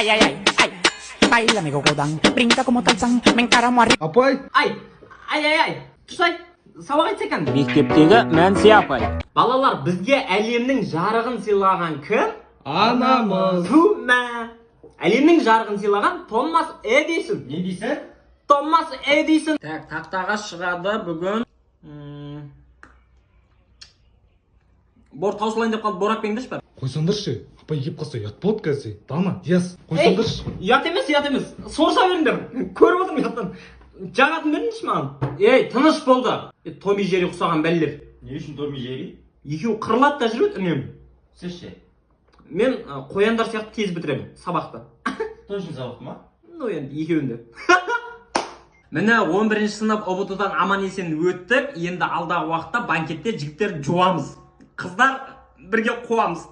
ay, ay, ay, ay. Baila mi gogodang, brinca como Tarzán, me encaramo arriba. Апай, Ай. Тұсай, сабақ айтсақ ән. Мектептегі Мәнсия апай. Балалар, бізге әлемнің жарығын сыйлаған кім? анамыз. Ту мә. Әлемнің жарығын сыйлаған Томас Эдисон. Не дейсің? Томас Эдисон. Так, тақтаға шығады бүгін. Бор таусылайын деп қалды, борақ беңдіш бар. Қойсаңдаршы, апай кеп қалса ұят болады қазір. Дана, Диас, қойсаңдаршы. Ұят емес. Сорса беріңдер. Көріп отырмын ұяттан. Жағатын беріңізші маған. Тыныш болды. Томи Жери ұқсаған бәлелер. Не үшін Томи Жери? Екеуі қырылады да жүреді үнемі. Сіз ше? Мен қояндар сияқты тез бітіремін сабақты. Точно сабақ ма? Ну енді екеуінде. Міне 11-ші сынып ұбт-дан аман есен өттік. Енді алдағы уақытта банкетте жігіттер жуамыз. Қыздар бірге қуамыз.